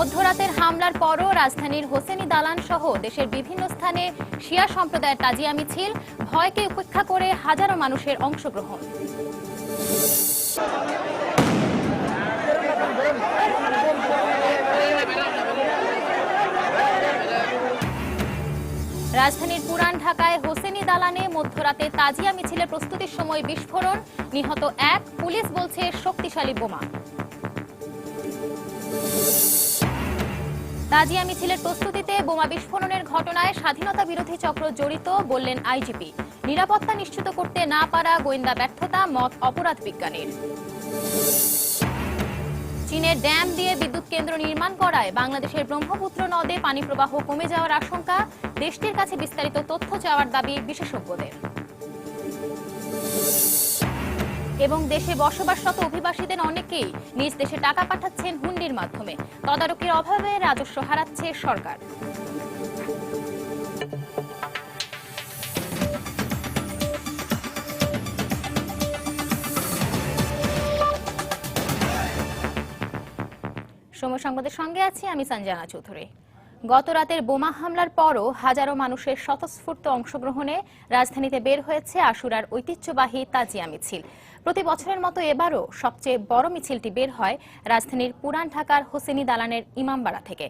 মধ্যরাতের হামলার পরও রাজধানীর হোসেনি দালান সহ দেশের বিভিন্ন স্থানে শিয়া সম্প্রদায়ের তাজিয়া মিছিল, ভয়কে উপেক্ষা করে হাজারো মানুষের অংশগ্রহণ। রাজধানীর পুরান ঢাকায় হোসেনি দালানে মধ্যরাতে তাজিয়া মিছিলের প্রস্তুতির সময় বিস্ফোরণ, নিহত এক, পুলিশ বলছে শক্তিশালী বোমা। তাজিয়া মিছিলের প্রস্তুতিতে বোমা বিস্ফোরণের ঘটনায় স্বাধীনতা বিরোধী চক্র জড়িত বললেন আইজিপি। নিরাপত্তা নিশ্চিত করতে না পারা গোয়েন্দা ব্যর্থতা, মত অপরাধ বিজ্ঞানীর। চীনের ড্যাম দিয়ে বিদ্যুৎ কেন্দ্র নির্মাণ করায় বাংলাদেশের ব্রহ্মপুত্র নদে পানি প্রবাহ কমে যাওয়ার আশঙ্কা, দেশটির কাছে বিস্তারিত তথ্য চাওয়ার দাবি বিশেষজ্ঞদের। এবং দেশে বসবাসরত অভিবাসীদের অনেকেই নিজ দেশে টাকা পাঠাচ্ছেন হুন্ডির মাধ্যমে, তদারকির অভাবে রাজস্ব হারাচ্ছে সরকার। সময় সংবাদের সঙ্গে আছি আমি সঞ্জনা চৌধুরী। গত রাতের বোমা হামলার পরও হাজারো মানুষের স্বতঃস্ফূর্ত অংশগ্রহণে রাজধানীতে বের হয়েছে আশুরার ঐতিহ্যবাহী তাজিয়া মিছিল। প্রতি বছরের মতো এবারও সবচেয়ে বড় মিছিলটি বের হয় রাজধানীর পুরান ঢাকার হোসেনি দালানের ইমামবাড়া থেকে।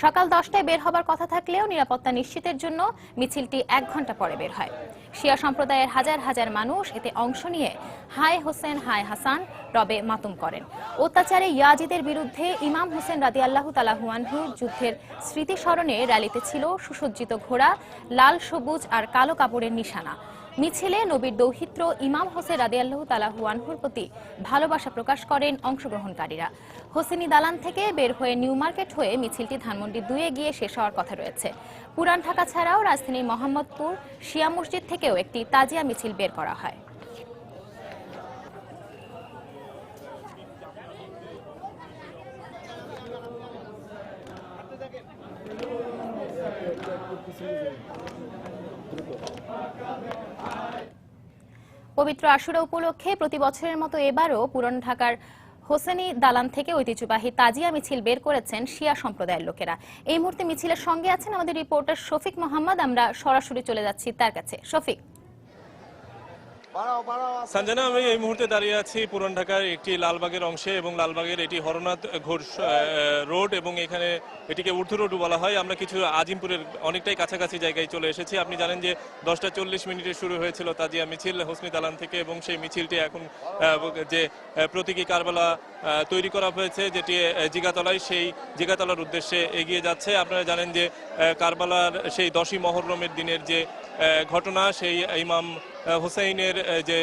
সকাল 10টায় বের হবার কথা থাকলেও নিরাপত্তা নিশ্চিতের জন্য মিছিলটি 1 ঘন্টা পরে বের হয়। শিয়া সম্প্রদায়ের হাজার হাজার মানুষ এতে অংশ নিয়ে হায় হোসেন হায় হাসান রবে মাতুম করেন। অত্যাচারে ইয়াজিদের বিরুদ্ধে ইমাম হোসেন রাদিয়াল্লাহু তাআলা আনহুর যুদ্ধের স্মৃতি স্মরণে র্যালিতে ছিল সুসজ্জিত ঘোড়া, লাল, সবুজ আর কালো কাপড়ের নিশানা। মিছিলে নবীর দৌহিত্র ইমাম হোসেন রাদিয়াল্লাহু তাআলা আনহুর প্রতি ভালোবাসা প্রকাশ করেন অংশগ্রহণকারীরা। হোসেনি দালান থেকে বের হয়ে নিউ মার্কেট হয়ে মিছিলটি ধানমন্ডি 2-এ গিয়ে শেষ হওয়ার কথা রয়েছে। পুরান ঢাকা ছাড়াও রাজধানীর মোহাম্মদপুর শিয়া মসজিদ থেকেও একটি তাজিয়া মিছিল বের করা হয়। পবিত্র আশুরা উপলক্ষে প্রতি বছরের মতো এবারও পুরান ঢাকার হোসেনি দালান থেকে ঐতিহ্যবাহী তাজিয়া মিছিল বের করেছেন শিয়া সম্প্রদায়ের লোকেরা। এই মুহূর্তে মিছিলের সঙ্গে আছেন আমাদের রিপোর্টার শফিক মোহাম্মদ। আমরা সরাসরি চলে যাচ্ছি তার কাছে। শফিক। সঞ্জনা, আমি এই মুহূর্তে দাঁড়িয়ে আছি পুরান ঢাকার একটি লালবাগের অংশে এবং লালবাগের এটি হরনাথ ঘোষ রোড এবং এখানে এটিকে ঊর্ধ্ব রোড বলা হয়। আমরা কিছু আজিমপুরের অনেকটাই কাছাকাছি জায়গায় চলে এসেছি। আপনি জানেন যে 10:40 শুরু হয়েছিল তাজিয়া মিছিল হোসনি দালান থেকে এবং সেই মিছিলটি এখন যে প্রতীকী কারবালা তৈরি করা হয়েছে যেটি জিগাতলায়, সেই জিগাতলার উদ্দেশ্যে এগিয়ে যাচ্ছে। আপনারা জানেন যে কারবালার সেই 10ই মহররমের দিনের যে ঘটনা, সেই ইমাম হোসেইনের যে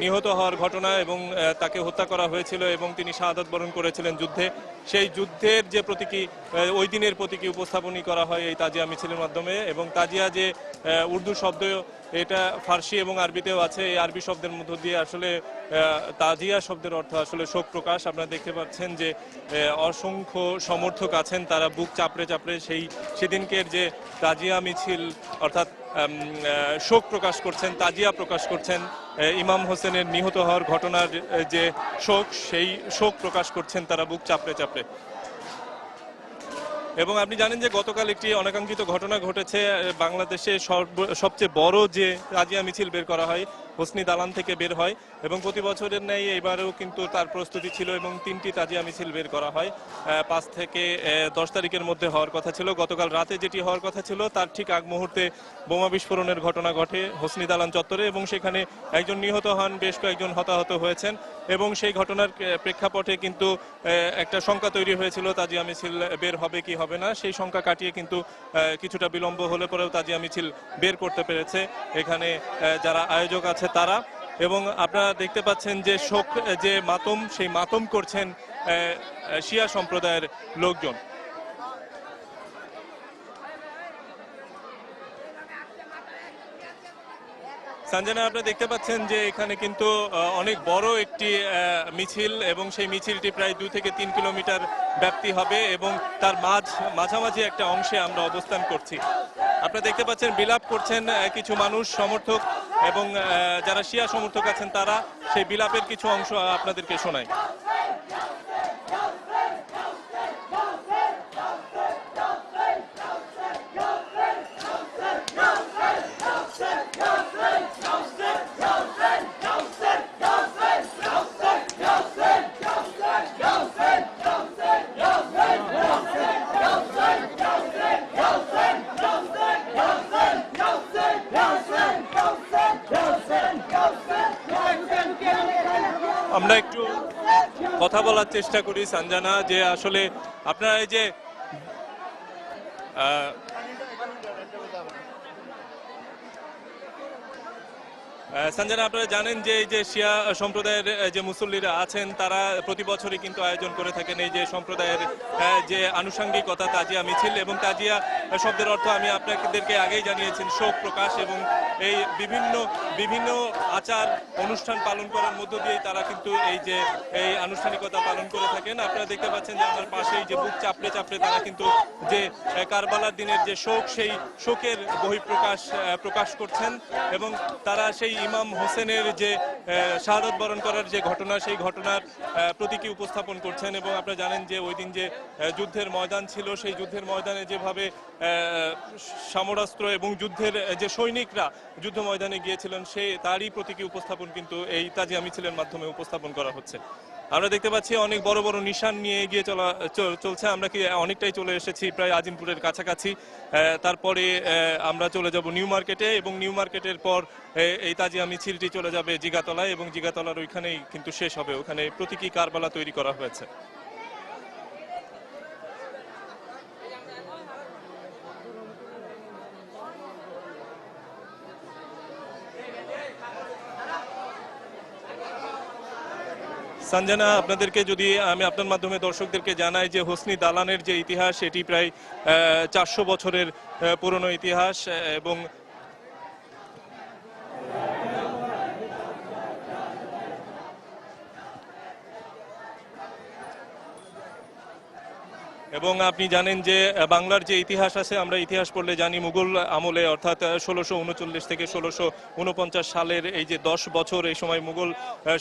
নিহত হওয়ার ঘটনা এবং তাকে হত্যা করা হয়েছিল এবং তিনি শাহাদাত বরণ করেছিলেন যুদ্ধে, সেই যুদ্ধের যে প্রতীকী ওই দিনের প্রতীকী উপস্থাপনই করা হয় এই তাজিয়া মিছিলের মাধ্যমে। এবং তাজিয়া যে উর্দু শব্দ, এটা ফার্সি এবং আরবিতেও আছে। এই আরবি শব্দের মধ্য দিয়ে আসলে তাজিয়া শব্দের অর্থ আসলে শোক প্রকাশ। আপনারা দেখতে পাচ্ছেন যে অসংখ্য সমর্থক আছেন, তারা বুক চাপড়ে চাপড়ে সেদিনকের যে তাজিয়া মিছিল অর্থাৎ শোক প্রকাশ করছেন, তাজিয়া প্রকাশ করছেন, ইমাম হোসেনের নিহত হওয়ার ঘটনার যে শোক, সেই শোক প্রকাশ করছেন তারা বুক চাপড়ে চাপড়ে। এবং আপনি জানেন যে গতকাল একটি অনাকাঙ্ক্ষিত ঘটনা ঘটেছে। বাংলাদেশে সবচেয়ে বড় যে তাজিয়া মিছিল বের করা হয় হোসনি দালান থেকে বের হয় এবং প্রতি বছরের ন্যায় এবারেও কিন্তু তার প্রস্তুতি ছিল এবং 3টি তাজিয়া মিছিল বের করা হয়। 5 থেকে 10 তারিখের মধ্যে হওয়ার কথা ছিল। গতকাল রাতে যেটি হওয়ার কথা ছিল তার ঠিক আগ মুহূর্তে বোমা বিস্ফোরণের ঘটনা ঘটে হোসনি দালান চত্বরে এবং সেখানে একজন নিহত হন, বেশ কয়েকজন হতাহত হয়েছেন এবং সেই ঘটনার প্রেক্ষাপটে কিন্তু একটা শঙ্কা তৈরি হয়েছিল তাজিয়া মিছিল বের হবে কি হবে না। সেই শঙ্কা কাটিয়ে কিন্তু কিছুটা বিলম্ব হলে পরেও তাজিয়া মিছিল বের করতে পেরেছে এখানে যারা আয়োজক আছে তারা। এবং আপনারা দেখতে পাচ্ছেন যে শোক যে মাতম, সেই মাতম করছেন শিয়া সম্প্রদায়ের লোকজন। সঞ্জনা, আপনারা দেখতে পাচ্ছেন যে এখানে কিন্তু অনেক বড় একটি মিছিল এবং সেই মিছিলটি প্রায় 2 থেকে 3 কিলোমিটার ব্যাপ্তি হবে এবং তার মাঝামাঝি একটা অংশে আমরা অবস্থান করছি। আপনারা দেখতে পাচ্ছেন বিলাপ করছেন কিছু মানুষ, সমর্থক এবং যারা শিয়া সমর্থক আছেন তারা, সেই বিলাপের কিছু অংশ আপনাদেরকে শোনায়। আমরা একটু কথা বলার চেষ্টা করি সঞ্জনা, যে আসলে আপনারা এই যে আহ, সঞ্জনা, আপনারা জানেন যে এই যে শিয়া সম্প্রদায়ের যে মুসল্লিরা আছেন তারা প্রতি বছরই কিন্তু আয়োজন করে থাকেন এই যে সম্প্রদায়ের যে আনুষঙ্গিকতা তাজিয়া মিছিল, এবং তাজিয়া শব্দের অর্থ আমি আপনাদেরকে আগেই জানিয়েছি শোক প্রকাশ, এবং এই বিভিন্ন বিভিন্ন আচার অনুষ্ঠান পালন করার মধ্য দিয়েই তারা কিন্তু এই আনুষ্ঠানিকতা পালন করে থাকেন। আপনারা দেখতে পাচ্ছেন যে আমার পাশেই যে বুক চাপড়ে চাপড়ে তারা কিন্তু যে কারবালার দিনের যে শোক, সেই শোকের বহিঃপ্রকাশ প্রকাশ করছেন, এবং তারা সেই ইমাম হোসেনের যে শাহাদাত বরণ করার যে ঘটনা, সেই ঘটনার প্রতীকী উপস্থাপন করছেন। এবং আপনারা জানেন যে ওই দিন যে যুদ্ধের ময়দান ছিল, সেই যুদ্ধের ময়দানে যেভাবে সমরাস্ত্র এবং যুদ্ধের যে সৈনিকরা যুদ্ধ ময়দানে গিয়েছিলেন তারই প্রতীকী উপস্থাপন কিন্তু এই তাজিয়া মিছিলের মাধ্যমে উপস্থাপন করা হচ্ছে। আমরা দেখতে পাচ্ছি অনেক বড় বড় নিশান নিয়ে এগিয়ে চলছে। আমরা কি অনেকটাই চলে এসেছি প্রায় আজিমপুরের কাছাকাছি। তারপরে আমরা চলে যাব নিউ মার্কেটে, এবং নিউ মার্কেটের পর এই তাজিয়া মিছিলটি চলে যাবে জিগাতলায়, এবং জিগাতলার ওইখানেই কিন্তু শেষ হবে। ওখানে প্রতীকী কারবালা তৈরি করা হয়েছে। সঞ্জনা, আপনাদেরকে যদি আমি আপনার মাধ্যমে দর্শকদেরকে জানাই যে হোসনি দালানের যে ইতিহাস, এটি প্রায় 400 বছরের পুরনো ইতিহাস, এবং এবং আপনি জানেন যে বাংলার যে ইতিহাস আছে, আমরা ইতিহাস পড়লে জানি মুঘল আমলে, অর্থাৎ 1639 থেকে 1649 সালের এই যে 10 বছর, এই সময় মুঘল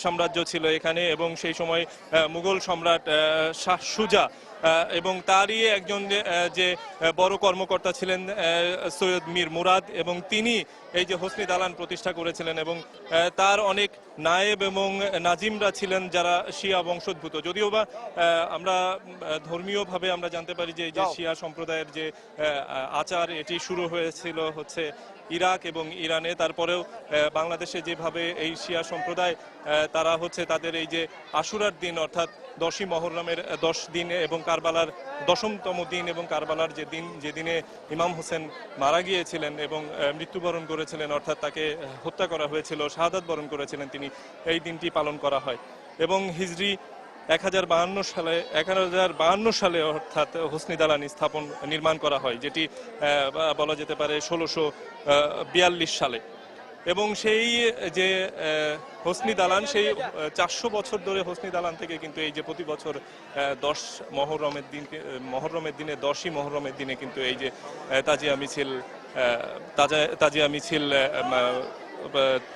সাম্রাজ্য ছিল এখানে, এবং সেই সময় মুঘল সম্রাট শাহ সুজা এবং তারই একজন যে বড় কর্মকর্তা ছিলেন সৈয়দ মীর মুরাদ, এবং তিনি এই যে হোসনি দালান প্রতিষ্ঠা করেছিলেন, এবং তার অনেক নায়েব এবং নাজিমরা ছিলেন যারা শিয়া বংশোদ্ভূত। যদিও বা আমরা ধর্মীয়ভাবে আমরা জানতে পারি যে এই যে শিয়া সম্প্রদায়ের যে আচার, এটি শুরু হয়েছিল হচ্ছে ইরাক এবং ইরানে। তারপরেও বাংলাদেশে যেভাবে এই শিয়া সম্প্রদায় তারা হচ্ছে তাদের এই যে আশুরার দিন, অর্থাৎ 10ই মহররমের 10 দিন, এবং কারবালার 10তম দিন, এবং কারবালার যে দিন, যেদিনে ইমাম হোসেন মারা গিয়েছিলেন এবং মৃত্যুবরণ করেছিলেন, অর্থাৎ তাকে হত্যা করা হয়েছিল, শাহাদাত বরণ করেছিলেন তিনি, এই দিনটি পালন করা হয়। এবং হিজরি 1052 সালে অর্থাৎ হোসনি দালান নির্মাণ করা হয়, যেটি বলা যেতে পারে 1642 সালে। এবং সেই যে হোসনি দালান, সেই 400 বছর ধরে হোসনি দালান থেকে কিন্তু এই যে প্রতি বছর 10 মহররমের দিনে 10ই মহররমের দিনে কিন্তু এই যে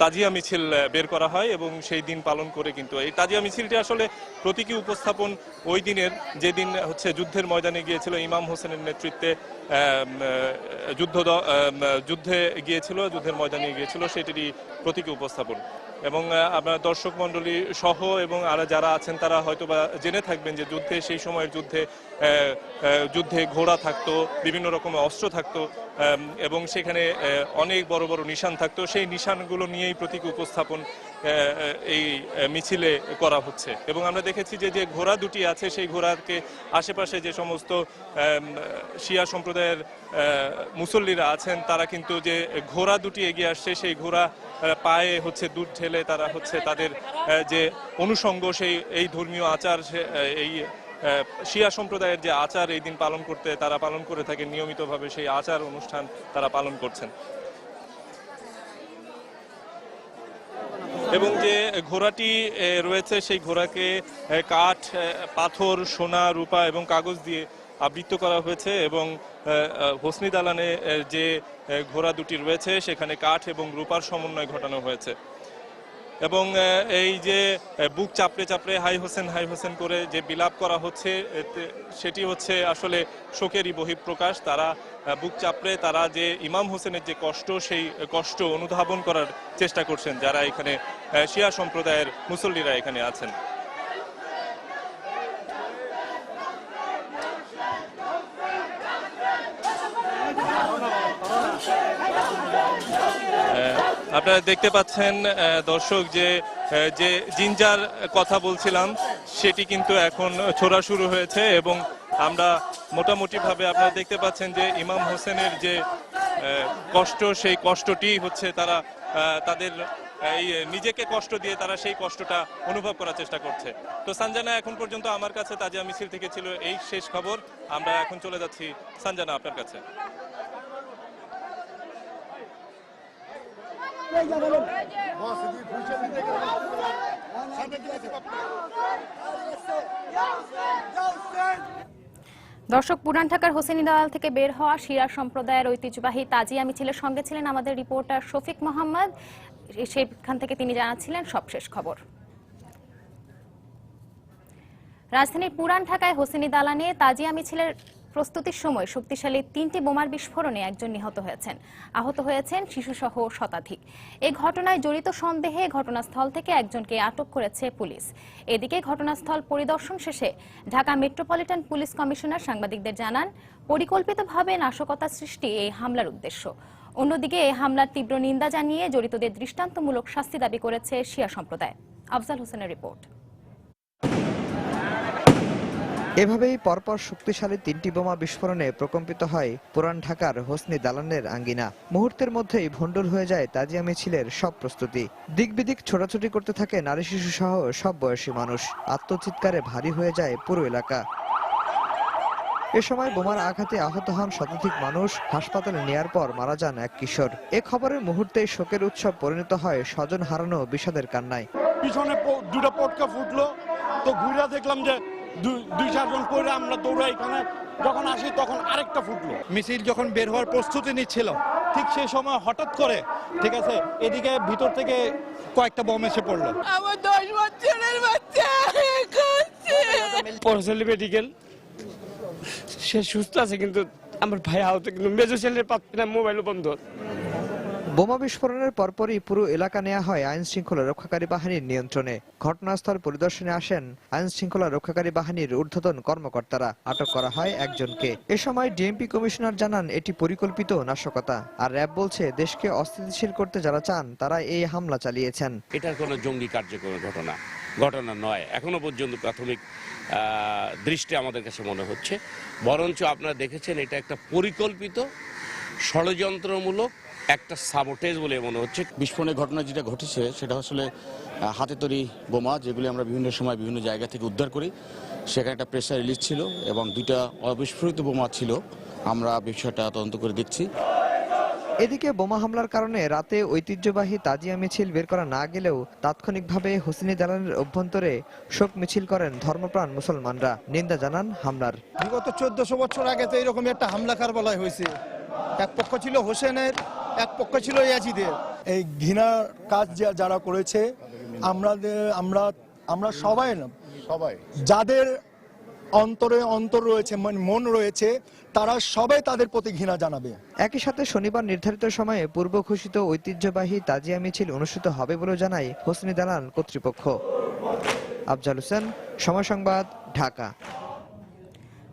তাজিয়া মিছিল বের করা হয়, এবং সেই দিন পালন করে কিন্তু এই তাজিয়া মিছিলটি আসলে প্রতীকী উপস্থাপন ওই দিনের, যেদিন হচ্ছে যুদ্ধের ময়দানে গিয়েছিল ইমাম হোসেনের নেতৃত্বে যুদ্ধে গিয়েছিল, যুদ্ধের ময়দানে গিয়েছিল, সেটিরই প্রতীকী উপস্থাপন। এবং আপনার দর্শক মণ্ডলী সহ এবং আরো যারা আছেন তারা হয়তো বা জেনে থাকবেন যে সেই সময়ের যুদ্ধে ঘোড়া থাকতো, বিভিন্ন রকমের অস্ত্র থাকতো, এবং সেখানে অনেক বড় বড় নিশান থাকতো। সেই নিশানগুলো নিয়েই প্রতীকী উপস্থাপন এই মিছিলে করা হচ্ছে। এবং আমরা দেখেছি যে ঘোড়া দুটি আছে, সেই ঘোড়াকে আশেপাশে যে সমস্ত শিয়া সম্প্রদায়ের মুসল্লিরা আছেন তারা কিন্তু যে ঘোড়া দুটি এগিয়ে আসছে, সেই ঘোড়া পায়ে হচ্ছে দুধ ঢেলে তারা হচ্ছে তাদের যে অনুষঙ্গ, এই ধর্মীয় আচার, এই শিয়া সম্প্রদায়ের যে আচার এই দিন তারা পালন করে থাকে নিয়মিতভাবে, সেই আচার অনুষ্ঠান তারা পালন করছেন। এবং যে ঘোড়াটি রয়েছে, সেই ঘোড়াকে কাঠ, পাথর, সোনা, রূপা এবং কাগজ দিয়ে আবৃত করা হয়েছে, এবং হোসনি দালানে যে ঘোড়া দুটি রয়েছে সেখানে কাঠ এবং রূপার সমন্বয় ঘটানো হয়েছে। এবং এই যে বুক চাপড়ে চাপড়ে হাই হোসেন করে যে বিলাপ করা হচ্ছে, সেটি হচ্ছে আসলে শোকেরই বহিঃপ্রকাশ। তারা বুক চাপড়ে তারা যে ইমাম হোসেনের যে কষ্ট, সেই কষ্ট অনুধাবন করার চেষ্টা করছেন যারা এখানে শিয়া সম্প্রদায়ের মুসল্লিরা এখানে আছেন। আপনারা দেখতে পাচ্ছেন দর্শক যে যে জিঞ্জার কথা বলছিলাম সেটি কিন্তু এখন ছোড়া শুরু হয়েছে এবং আমরা মোটামুটি ভাবে আপনারা দেখতে পাচ্ছেন যে ইমাম হোসেনের যে কষ্ট, সেই কষ্টটি হচ্ছে তারা তাদের এই নিজেকে কষ্ট দিয়ে তারা সেই কষ্টটা অনুভব করার চেষ্টা করছে। তো সঞ্জনা, এখন পর্যন্ত আমার কাছে তাজিয়া মিছিল থেকে ছিল এই শেষ খবর। আমরা এখন চলে যাচ্ছি সঞ্জনা আপনার কাছে। দর্শক, পুরান ঢাকার হোসেনি দালাল থেকে বের হওয়া শিয়া সম্প্রদায়ের ঐতিহ্যবাহী তাজিয়া মিছিলের সঙ্গে ছিলেন আমাদের রিপোর্টার শফিক মোহাম্মদ। সেখান থেকে তিনি জানাচ্ছিলেন সবশেষ খবর। রাজধানীর পুরান ঢাকায় হোসেনি দালানে তাজিয়া মিছিলের প্রস্তুতির সময় শক্তিশালী 3টি বোমার বিস্ফোরণে একজন নিহত হয়েছেন, আহত হয়েছেন শিশুসহ শতাধিক। এই ঘটনায় জড়িত সন্দেহে ঘটনাস্থল থেকে একজনকে আটক করেছে পুলিশ। এদিকে ঘটনাস্থল পরিদর্শন শেষে ঢাকা মেট্রোপলিটন পুলিশ কমিশনার সাংবাদিকদের জানান, পরিকল্পিতভাবে নাশকতা সৃষ্টি এই হামলার উদ্দেশ্য। অন্যদিকে এই হামলার তীব্র নিন্দা জানিয়ে জড়িতদের দৃষ্টান্তমূলক শাস্তি দাবি করেছে শিয়া সম্প্রদায়। আফজাল হোসেনের রিপোর্ট। এভাবেই পরপর শক্তিশালী 3টি বোমা বিস্ফোরণে প্রকম্পিত হয় পুরান ঢাকার হোসনি দালানের আঙ্গিনা। মুহূর্তের মধ্যেই ভণ্ডুল হয়ে যায় তাজিয়া মিছিলের সব প্রস্তুতি। দিক বিদিক ছোটাছুটি করতে থাকে নারী শিশু সহ সব বয়সী মানুষ। আত্মচিৎকারে ভারী হয়ে যায় পুরো এলাকা। এ সময় বোমার আঘাতে আহত হন শতাধিক মানুষ। হাসপাতালে নেয়ার পর মারা যান এক কিশোর। এ খবরের মুহূর্তেই শোকের উৎসব পরিণত হয় স্বজন হারানো বিষাদের কান্নায়। পিছনে দুটো পটকা ফুটলো, তো ঘুরে দেখলাম যে দুই চারজন পরে আমরা দৌড়াই, এখানে যখন আসি তখন আরেকটা ফুটলো। মিছিল যখন বের হওয়ার প্রস্তুতি নিচ্ছিল, ঠিক সেই সময় হঠাৎ করে ঠিক আছে এদিকে ভিতর থেকে কয়েকটা বোম এসে পড়লো। আমার 10 বছরের বাচ্চা পড়াশোনা মেডিকেল, সে সুস্থ আছে, কিন্তু আমার ভাই আহত, কিন্তু মেজর ছেলের পাচ্ছি না, মোবাইলও বন্ধ। বোমা বিস্ফোরণের পরপরই পুরো এলাকা নেওয়া হয় আইন শৃঙ্খলা রক্ষাকারী বাহিনীর নিয়ন্ত্রণে। ঘটনাস্থল পরিদর্শনে আসেন আইন শৃঙ্খলা রক্ষাকারী বাহিনীর ঊর্ধ্বতন কর্মকর্তারা। আটক করা হয় একজনকে। এ সময় ডিএমপি কমিশনার জানান, এটি পরিকল্পিত নাশকতা। আর র্যাব বলছে, দেশকে অস্থিতিশীল করতে যারা চান তারা এই হামলা চালিয়েছেন। এটার কোনো জঙ্গি কার্যক্রমের ঘটনা নয়, এখনো পর্যন্ত প্রাথমিক দৃষ্টি আমাদের কাছে মনে হচ্ছে। বরঞ্চ আপনারা দেখেছেন এটা একটা পরিকল্পিত ষড়যন্ত্রমূলক একটা সাবোটেজ বলে মনে হচ্ছে। বিস্ফোরণের ঘটনা যেটা ঘটেছে সেটা আসলে হাতে তৈরি বোমা, যেগুলি আমরা বিভিন্ন সময় বিভিন্ন জায়গা থেকে উদ্ধার করি। সেখানে একটা প্রেসার রিলিজ ছিল এবং 2টা অবিস্ফোরিত বোমা ছিল। আমরা বিষয়টা তদন্ত করে দেখছি। এদিকে বোমা হামলার কারণে রাতে ঐতিহ্যবাহী তাজিয়া মিছিল বের করা না গেলেও তাৎক্ষণিকভাবে হোসেনি দালানের অভ্যন্তরে শোক মিছিল করেন ধর্মপ্রাণ মুসলমানরা। নিন্দা জানান হামলার। বিগত 1400 বছর আগে তো এইরকম একটা হামলা কারবালায় হয়েছে। এক পক্ষ ছিল হোসেনের, এক পক্ষ ছিল ইয়াজিদের। এই ঘৃণার কাজ যারা করেছে, আমরা সবাই যাদের অন্তর রয়েছে, মন রয়েছে, তারা সবাই তাদের প্রতি ঘৃণা জানাবে। একই সাথে শনিবার নির্ধারিত সময়ে পূর্ব ঘোষিত ঐতিহ্যবাহী তাজিয়া মিছিল অনুষ্ঠিত হবে বলে জানায় হোসনি দালান কর্তৃপক্ষ। আফজাল হোসেন, সময় সংবাদ, ঢাকা।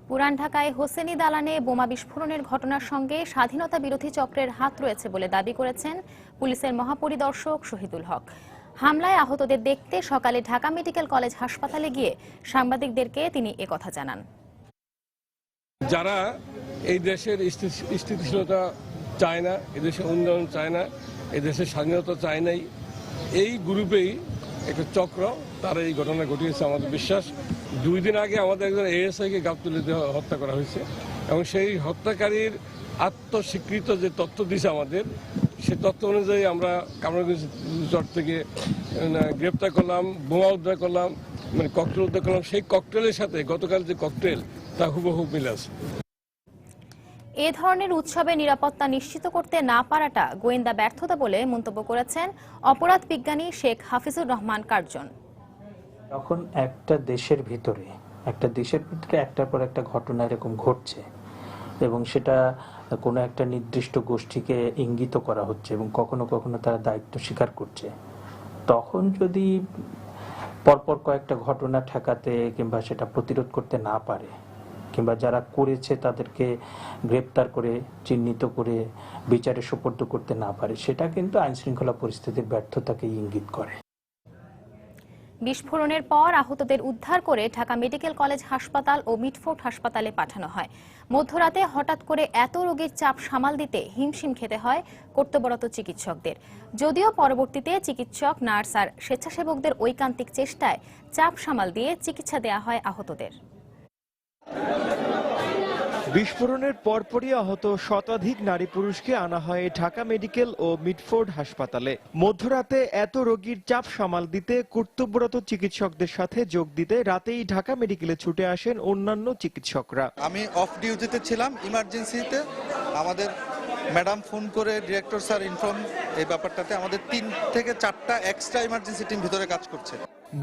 পুরান ঢাকায় হোসেনি দালানে বোমা বিস্ফোরণের ঘটনার সঙ্গে স্বাধীনতা বিরোধী চক্রের হাত রয়েছে বলে দাবি করেছেন পুলিশের মহাপরিদর্শক শহীদুল হক। হামলায় আহতদের দেখতে সকালে ঢাকা মেডিকেল কলেজ হাসপাতালে গিয়ে সাংবাদিকদেরকে তিনি একথা জানান। যারা এই দেশের স্থিতিশীলতা চায় না, এদেশের উন্নয়ন চায় না, এদেশের স্বাধীনতা চায় নাই, এই গ্রুপেই একটা চক্র, তারা এই ঘটনা ঘটিয়েছে আমাদের বিশ্বাস। 2 দিন আগে আমাদের একজন এএসআইকে গাবতলীতে হত্যা করা হয়েছে এবং সেই হত্যাকারীর আত্মস্বীকৃত যে তথ্য দিয়েছে আমাদের, সেই তথ্য অনুযায়ী আমরা কামরাগঞ্জ চর থেকে গ্রেপ্তার করলাম, বোমা উদ্ধার করলাম, মানে ককটেল উদ্ধার করলাম। সেই ককটেলের সাথে গতকাল যে ককটেল তা হুবহু মিল আছে। এ ধরনের উৎসবে নিরাপত্তা নিশ্চিত করতে না পারাটা গোয়েন্দা ব্যর্থতা বলে মন্তব্য করেছেন অপরাধ বিজ্ঞানী শেখ হাফিজুর রহমান কার্জন। যখন একটা দেশের ভিতরে একটার পর একটা ঘটনা এরকম ঘটছে এবং সেটা কোনো একটা নির্দিষ্ট গোষ্ঠীকে ইঙ্গিত করা হচ্ছে এবং কখনো কখনো তারা দায়িত্ব স্বীকার করছে, তখন যদি পরপর কয়েকটা ঘটনা ঠেকাতে কিংবা সেটা প্রতিরোধ করতে না পারে, কিংবা যারা করেছে তাদেরকে গ্রেপ্তার করে চিহ্নিত করে বিচারে সোপর্দ করতে না পারে, সেটা কিন্তু আইন শৃঙ্খলা পরিস্থিতির ব্যর্থতাকে ইঙ্গিত করে। বিস্ফোরণের পর আহতদের উদ্ধার করে ঢাকা মেডিকেল কলেজ হাসপাতাল ও মিটফোর্ড হাসপাতালে পাঠানো হয়। মধ্যরাতে হঠাৎ করে এত রোগীর চাপ সামাল দিতে হিমশিম খেতে হয় কর্তব্যরত চিকিৎসকদের। যদিও পরবর্তীতে চিকিৎসক, নার্স আর স্বেচ্ছাসেবকদের ঐকান্তিক চেষ্টায় চাপ সামাল দিয়ে চিকিৎসা দেয়া হয় আহতদের। বিস্ফোরণের পরপরই আহত শতাধিক নারী পুরুষকে আনা হয় ঢাকা মেডিকেল ও মিটফোর্ড হাসপাতালে। মধ্যরাতে এত রোগীর চাপ সামাল দিতে কর্তব্যরত চিকিৎসকদের সাথে যোগ দিতে রাতেই ঢাকা মেডিকেলে ছুটে আসেন অন্যান্য চিকিৎসকরা। আমি অফ ডিউটিতে ছিলাম, ইমার্জেন্সিতে আমাদের ম্যাডাম ফোন করে ডিরেক্টর স্যার ইনফর্ম এই ব্যাপারটাতে আমাদের 3 থেকে 4টা এক্সট্রা ইমার্জেন্সি টিম ভিতরে কাজ করছে।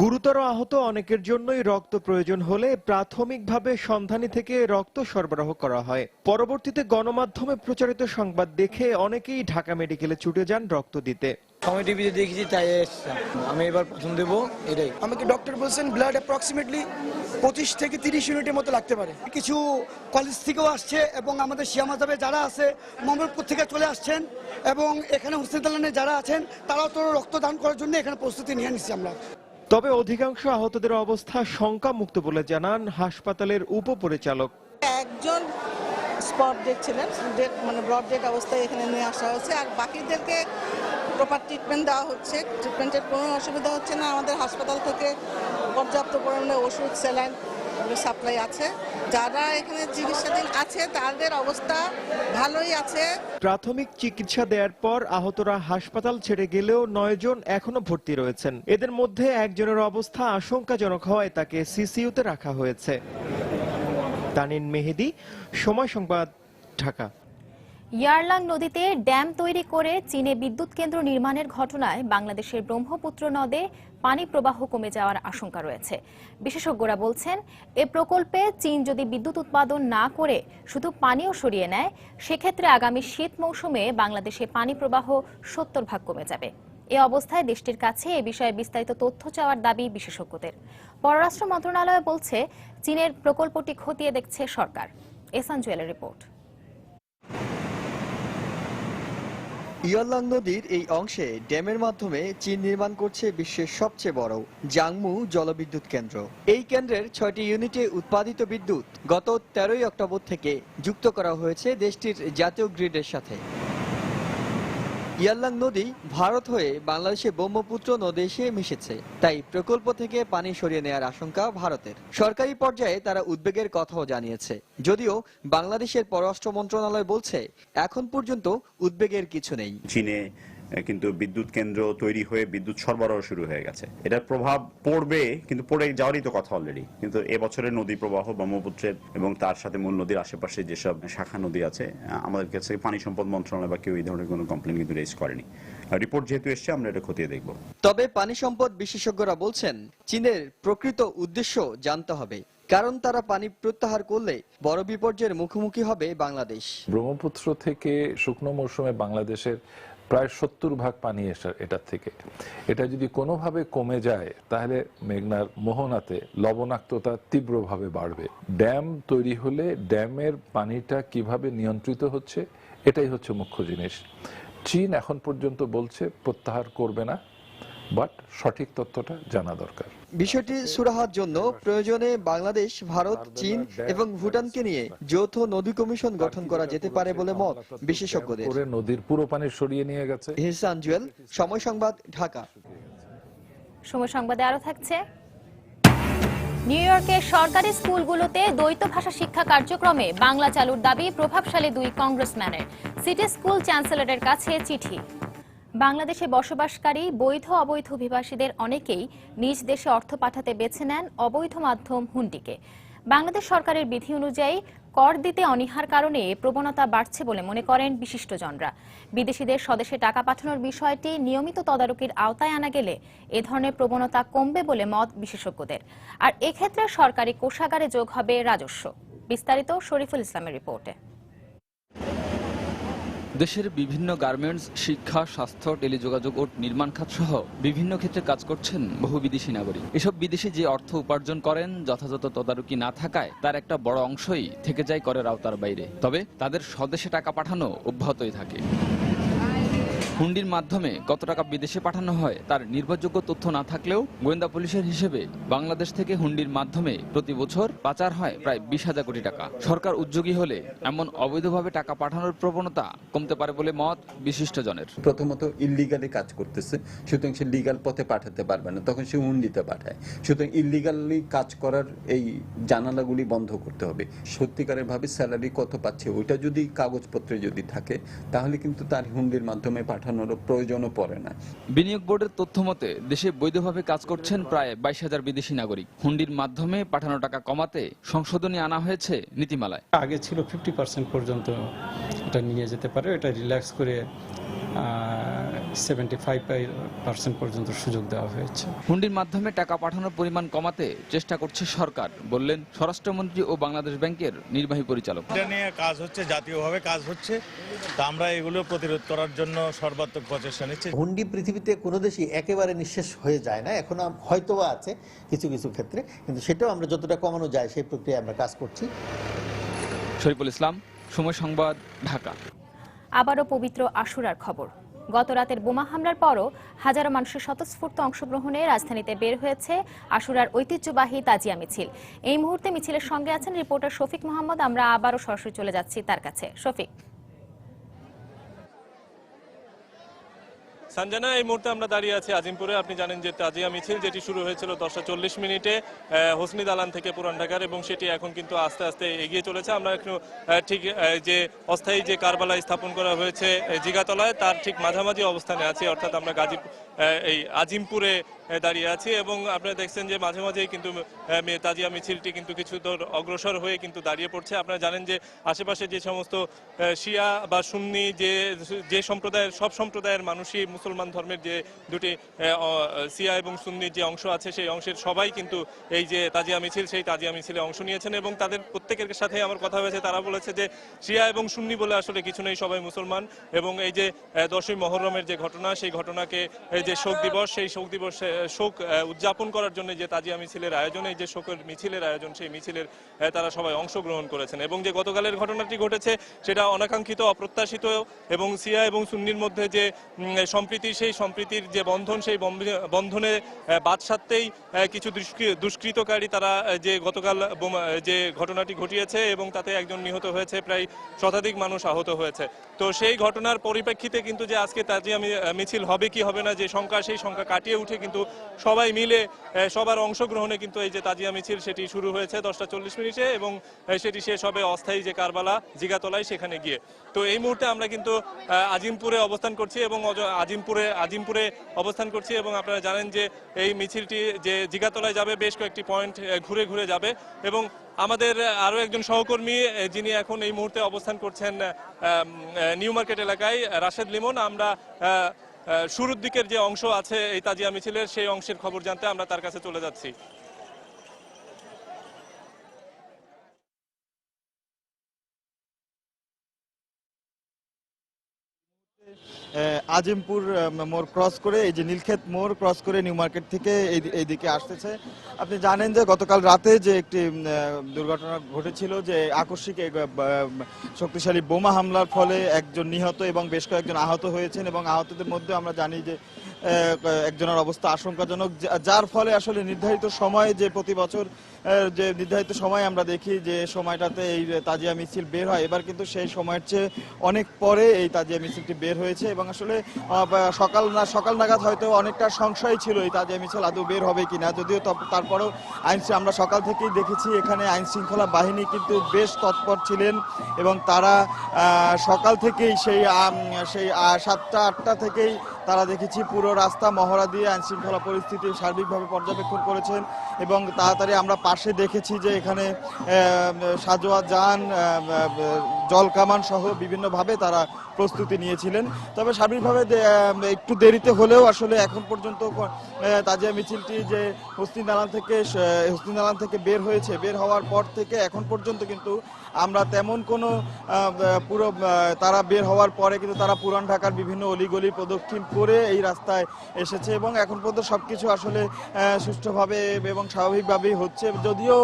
গুরুতর আহত অনেকের জন্যই রক্ত প্রয়োজন হলে প্রাথমিকভাবে সন্ধানী থেকে রক্ত সরবরাহ করা হয়। পরবর্তীতে গণমাধ্যমে প্রচারিত সংবাদ দেখে অনেকেই ঢাকা মেডিকেলে ছুটে যান রক্ত দিতে। সময় টিভিতে দেখেছি তাই আমি এবার প্রথম দেব। এটাই আমাকে ডক্টর বলছেন ব্লাড অ্যাপ্রক্সিমেটলি 25 থেকে 30 ইউনিটের মতো লাগতে পারে। কিছু কলেজ থেকেও আসছে এবং আমাদের শিয়া মাযহাবে যারা আছে মোহাম্মদপুর থেকে চলে আসছেন এবং এখানে হোসেন দালানে যারা আছেন তারাও তো রক্তদান করার জন্য এখানে প্রস্তুতি নিয়ে নিচ্ছি আমরা। তবে অধিকাংশ আহতদের অবস্থা শঙ্কামুক্ত বলে জানান হাসপাতালের উপপরিচালক। একজন স্পট ডেড ছিলেন, মানে ব্রড ডেড অবস্থায় এখানে নিয়ে আসা হয়েছে, আর বাকিদেরকে প্রপার ট্রিটমেন্ট দেওয়া হচ্ছে। ট্রিটমেন্টের কোনো অসুবিধা হচ্ছে না। আমাদের হাসপাতাল থেকে পর্যাপ্ত পরিমাণে ওষুধ, স্যালাইন সাপ্লাই আছে। যারা এখানে চিকিৎসাধীন আছে তাদের অবস্থা ভালোই আছে। প্রাথমিক চিকিৎসা দেওয়ার পর আহতরা হাসপাতাল ছেড়ে গেলেও 9 জন এখনো ভর্তি রয়েছেন। এদের মধ্যে একজনের অবস্থা আশঙ্কাজনক হওয়ায় তাকে সিসিইউতে রাখা হয়েছে। তানিন মেহেদি, সময় সংবাদ, ঢাকা। ইয়ারলাং নদীতে ড্যাম তৈরি করে চীনে বিদ্যুৎ কেন্দ্র নির্মাণের ঘটনায় বাংলাদেশের ব্রহ্মপুত্র নদে পানি প্রবাহ কমে যাওয়ার আশঙ্কা রয়েছে। বিশেষজ্ঞরা বলছেন, এ প্রকল্পে চীন যদি বিদ্যুৎ উৎপাদন না করে শুধু পানিও সরিয়ে নেয়, সেক্ষেত্রে আগামী শীত মৌসুমে বাংলাদেশে পানি প্রবাহ 70% কমে যাবে। এ অবস্থায় দেশটির কাছে এ বিষয়ে বিস্তারিত তথ্য চাওয়ার দাবি বিশেষজ্ঞদের। পররাষ্ট্র মন্ত্রণালয় বলছে, চীনের প্রকল্পটি খতিয়ে দেখছে সরকার। এসান জুয়েলের রিপোর্ট। ইয়ারলাং নদীর এই অংশে ড্যামের মাধ্যমে চীন নির্মাণ করছে বিশ্বের সবচেয়ে বড় জাংমু জলবিদ্যুৎ কেন্দ্র। এই কেন্দ্রের 6টি ইউনিটে উৎপাদিত বিদ্যুৎ গত 13 অক্টোবর থেকে যুক্ত করা হয়েছে দেশটির জাতীয় গ্রিডের সাথে। ইয়ারলাং নদী ভারত হয়ে বাংলাদেশে ব্রহ্মপুত্র নদে এসে মিশেছে, তাই প্রকল্প থেকে পানি সরিয়ে নেওয়ার আশঙ্কা ভারতের। সরকারি পর্যায়ে তারা উদ্বেগের কথাও জানিয়েছে, যদিও বাংলাদেশের পররাষ্ট্র মন্ত্রণালয় বলছে এখন পর্যন্ত উদ্বেগের কিছু নেই। চীনে কিন্তু বিদ্যুৎ কেন্দ্র তৈরি হয়ে বিদ্যুৎ সরবরাহ শুরু হয়ে গেছে। এটার প্রভাব পড়বে, কিন্তু পড়ে যাওয়ারই তো কথা অলরেডি। কিন্তু এবছরের নদী প্রবাহ ব্রহ্মপুত্রের এবং তার সাথে মূল নদীর আশেপাশে যেসব শাখা নদী আছে, আমাদের কাছে পানি সম্পদ মন্ত্রণালয় বা কেউ এই ধরনের কোনো কমপ্লেন কিন্তু রেজ করেনি। রিপোর্ট যেহেতু এসছে, আমরা এটা খতিয়ে দেখব। তবে পানি সম্পদ বিশেষজ্ঞরা বলছেন, চীনের প্রকৃত উদ্দেশ্য জানতে হবে, কারণ তারা পানি প্রত্যাহার করলে বড় বিপর্যয়ের মুখোমুখি হবে বাংলাদেশ। ব্রহ্মপুত্র থেকে শুকনো মৌসুমে বাংলাদেশের প্রায় 70% পানি এটার থেকে। এটা যদি কোনোভাবে কমে যায়, তাহলে মেঘনার মোহনাতে লবণাক্ততা তীব্রভাবে বাড়বে। ড্যাম তৈরি হলে ড্যামের পানিটা কিভাবে নিয়ন্ত্রিত হচ্ছে, এটাই হচ্ছে মুখ্য জিনিস। চীন এখন পর্যন্ত বলছে প্রত্যাহার করবে না, বাট সঠিক তথ্যটা জানা দরকার। বিষয়টি সুরাহার জন্য প্রয়োজনে বাংলাদেশ, ভারত, চীন এবং ভুটানকে নিয়ে যৌথ নদী কমিশন গঠন করা যেতে পারে বলে মত বিশেষজ্ঞদের। নদীর পুরো পানি সরিয়ে নিয়ে গেছে। এহসান জুয়েল, সময় সংবাদ, ঢাকা। সময় সংবাদে আরো থাকছে, নিউ ইয়র্কের সরকারি স্কুলগুলোতে দ্বৈত ভাষা শিক্ষা কার্যক্রমে বাংলা চালুর দাবি প্রভাবশালী 2 কংগ্রেসম্যানের। সিটি স্কুল চ্যান্সেলরের কাছে চিঠি। বাংলাদেশে বসবাসকারী বৈধ অবৈধ অভিবাসীদের অনেকেই নিজ দেশে অর্থ পাঠাতে বেছে নেন অবৈধ মাধ্যম হুন্ডিকে। বাংলাদেশ সরকারের বিধি অনুযায়ী কর দিতে অনীহার কারণে প্রবণতা বাড়ছে বলে মনে করেন বিশিষ্টজনরা। বিদেশিদের স্বদেশে টাকা পাঠানোর বিষয়টি নিয়মিত তদারকির আওতায় আনা গেলে এ ধরনের প্রবণতা কমবে বলে মত বিশেষজ্ঞদের। আর এক্ষেত্রে সরকারি কোষাগারে যোগ হবে রাজস্ব। বিস্তারিত শরীফুল ইসলামের রিপোর্টে। দেশের বিভিন্ন গার্মেন্টস, শিক্ষা, স্বাস্থ্য, টেলিযোগাযোগ ও নির্মাণ খাত সহ বিভিন্ন ক্ষেত্রে কাজ করছেন বহু বিদেশি নাগরিক। এসব বিদেশি যে অর্থ উপার্জন করেন যথাযথ তদারকি না থাকায় তার একটা বড় অংশই থেকে যায় করের আওতার বাইরে। তবে তাদের স্বদেশে টাকা পাঠানো অব্যাহতই থাকে। হুন্ডির মাধ্যমে কত টাকা বিদেশে পাঠানো হয় তার নির্ভরযোগ্য তথ্য না থাকলেও গোয়েন্দা পুলিশের হিসেবে বাংলাদেশ থেকে হুন্ডির মাধ্যমে প্রতি বছর পাচার হয় প্রায় 20,000 কোটি টাকা। সরকার উদ্যোগী হলে এমন অবৈধভাবে টাকা পাঠানোর প্রবণতা কমতে পারে বলে মত বিশিষ্টজনের। প্রথমত ইললিগালি কাজ করতেছে, সুতরাং সে লিগাল পথে পাঠাতে পারবে না, তখন সে হুন্ডিতে পাঠায়। সুতরাং ইললিগালি কাজ করার এই জানালাগুলি বন্ধ করতে হবে। সত্যিকারের ভাবে স্যালারি কত পাচ্ছে ওইটা যদি কাগজপত্রে যদি থাকে তাহলে কিন্তু তার হুন্ডির মাধ্যমে পাঠানোর প্রয়োজনও পড়ে না। বিনিয়োগ বোর্ডের তথ্য মতে দেশে বৈধভাবে কাজ করছেন প্রায় 22,000 বিদেশি নাগরিক। হুন্ডির মাধ্যমে পাঠানো টাকা কমাতে সংশোধনী আনা হয়েছে নীতিমালায়। আগে ছিল 50% পর্যন্ত এটা নিয়ে যেতে পারে, এটা রিল্যাক্স করে 75% পর্যন্ত সুযোগ দেওয়া হয়েছে। হুন্ডির মাধ্যমে টাকা পাঠানোর পরিমাণ কমাতে চেষ্টা করছে সরকার, বললেন স্বরাষ্ট্রমন্ত্রী ও বাংলাদেশ ব্যাংকের নির্বাহী পরিচালক। এটা নিয়ে কাজ হচ্ছে, জাতীয়ভাবে কাজ হচ্ছে, তা আমরা এগুলো প্রতিরোধ করার জন্য সর্বাত্মক প্রচেষ্টা নিচ্ছি। হুন্ডি পৃথিবীতে কোনো দেশই একেবারে নিঃশেষ হয়ে যায় না, এখন হয়তো আছে কিছু কিছু ক্ষেত্রে, কিন্তু সেটাও আমরা যতটা কমানো যায় সেই প্রক্রিয়ায় আমরা কাজ করছি। শরীফুল ইসলাম, সময় সংবাদ, ঢাকা। আবারও পবিত্র আশুরার খবর। গত রাতের বোমা হামলার পরও হাজারো মানুষের স্বতঃস্ফূর্ত অংশগ্রহণে রাজধানীতে বের হয়েছে আশুরার ঐতিহ্যবাহী তাজিয়া মিছিল। এই মুহূর্তে মিছিলের সঙ্গে আছেন রিপোর্টার শফিক মোহাম্মদ। আমরা আবারও সরাসরি চলে যাচ্ছি তার কাছে। শফিক। সঞ্জনা, এই মুহূর্তে আমরা দাঁড়িয়ে আছি আজিমপুরে। আপনি জানেন যে তাজিয়া মিছিল যেটি শুরু হয়েছিল 10:40 হোসনি দালান থেকে পুরান ঢাকার, এবং সেটি এখন কিন্তু আস্তে আস্তে এগিয়ে চলেছে। আমরা একটু ঠিক যে অস্থায়ী যে কারবালায় স্থাপন করা হয়েছে জিগাতলায় তার ঠিক মাঝামাঝি অবস্থানে আছি, অর্থাৎ আমরা এই আজিমপুরে দাঁড়িয়ে আছি, এবং আপনারা দেখছেন যে মাঝে মাঝেই কিন্তু তাজিয়া মিছিলটি কিন্তু কিছু দূর অগ্রসর হয়ে কিন্তু দাঁড়িয়ে পড়ছে। আপনারা জানেন যে আশেপাশে যে সমস্ত শিয়া বা সুন্নি যে সম্প্রদায়ের, সব সম্প্রদায়ের মানুষই, মুসলমান ধর্মের যে দুটি শিয়া এবং সুন্নির যে অংশ আছে সেই অংশের সবাই কিন্তু এই যে তাজিয়া মিছিল, সেই তাজিয়া মিছিলে অংশ নিয়েছেন, এবং তাদের প্রত্যেকের সাথে আমার কথা হয়েছে। তারা বলেছে যে শিয়া এবং সুন্নি বলে আসলে কিছু নেই, সবাই মুসলমান, এবং এই যে 10ই মুহররমের যে ঘটনা, সেই ঘটনাকে যে শোক দিবস, সেই শোক দিবস শোক উদযাপন করার জন্য যে তাজিয়া মিছিলের আয়োজন, এই যে শোকের মিছিলের আয়োজন, সেই মিছিলের তারা সবাই অংশগ্রহণ করেছেন। এবং যে গতকালের ঘটনাটি ঘটেছে সেটা অনাকাঙ্ক্ষিত, অপ্রত্যাশিত, এবং শিয়া এবং সুন্নির মধ্যে যে সম্প্রীতি, সেই সম্প্রীতির যে বন্ধন, সেই বন্ধনে বাদ সাধতেই কিছু দুষ্কৃতকারী তারা যে গতকাল যে ঘটনাটি ঘটিয়েছে, এবং তাতে একজন নিহত হয়েছে, প্রায় শতাধিক মানুষ আহত হয়েছে। তো সেই ঘটনার পরিপ্রেক্ষিতে কিন্তু যে আজকে তাজিয়া মিছিল হবে কি হবে না যে শঙ্কা, সেই শঙ্কা কাটিয়ে উঠে কিন্তু সবাই মিলে সবার অংশগ্রহণে কিন্তু এই যে তাজিয়া মিছিল সেটি শুরু হয়েছে 10:40 এবং সেটি শেষ হবে অস্থায়ী যে কারবালা জিগাতলায়, সেখানে গিয়ে। তো এই মুহূর্তে আমরা কিন্তু আজিমপুরে অবস্থান করছি, এবং আজিমপুরে অবস্থান করছি, এবং আপনারা জানেন যে এই মিছিলটি যে জিগাতলায় যাবে বেশ কয়েকটি পয়েন্ট ঘুরে ঘুরে যাবে, এবং আমাদের আরো একজন সহকর্মী যিনি এখন এই মুহূর্তে অবস্থান করছেন নিউ মার্কেট এলাকায়, রাশেদ লিমন, আমরা শুরুর দিকের যে অংশ আছে এই তাজিয়া মিছিলের, সেই অংশের খবর জানতে আমরা তার কাছে চলে যাচ্ছি। আজিমপুর মোড় ক্রস করে, এই যে নীলক্ষেত মোড় ক্রস করে নিউ মার্কেট থেকে এইদিকে আসতেছে। আপনি জানেন যে গতকাল রাতে যে একটি দুর্ঘটনা ঘটেছিল, যে আকস্মিক শক্তিশালী বোমা হামলার ফলে একজন নিহত এবং বেশ কয়েকজন আহত হয়েছেন, এবং আহতদের মধ্যে আমরা জানি যে একজনের অবস্থা আশঙ্কাজনক, যার ফলে আসলে নির্ধারিত সময়ে, যে প্রতি বছর যে নির্ধারিত সময় আমরা দেখি যে সময়টাতে এই তাজিয়া মিছিল বের হয়, এবার কিন্তু সেই সময়ের চেয়ে অনেক পরে এই তাজিয়া মিছিলটি বের হয়েছে, এবং আসলে সকাল নাগাদ হয়তো অনেকটা সংশয় ছিল এই তাজিয়া মিছিল আদৌ বের হবে কিনা, যদিও তারপরেও আমরা সকাল থেকেই দেখেছি এখানে আইন শৃঙ্খলা বাহিনী কিন্তু বেশ তৎপর ছিলেন, এবং তারা সকাল থেকেই সেই 7টা-8টা থেকেই তারা দেখেছি পুরো রাস্তা মহড়া দিয়ে আইন শৃঙ্খলা পরিস্থিতি সার্বিকভাবে পর্যবেক্ষণ করেছেন, এবং তাড়াতাড়ি আমরা পাশে দেখেছি যে এখানে সাজোয়া যান জল কামান সহ বিভিন্নভাবে তারা প্রস্তুতি নিয়েছিলেন। তবে সার্বিকভাবে একটু দেরিতে হলেও আসলে এখন পর্যন্ত তাজিয়া মিছিলটি যে হসনি দালান থেকে বের হয়েছে, বের হওয়ার পর থেকে এখন পর্যন্ত কিন্তু আমরা তেমন কোনো তারা বের হওয়ার পরে কিন্তু তারা পুরান ঢাকার বিভিন্ন অলিগলি প্রদক্ষিণ করে এই রাস্তায় এসেছে এবং এখন পর্যন্ত সবকিছু আসলে সুষ্ঠুভাবে এবং স্বাভাবিকভাবেই হচ্ছে। যদিও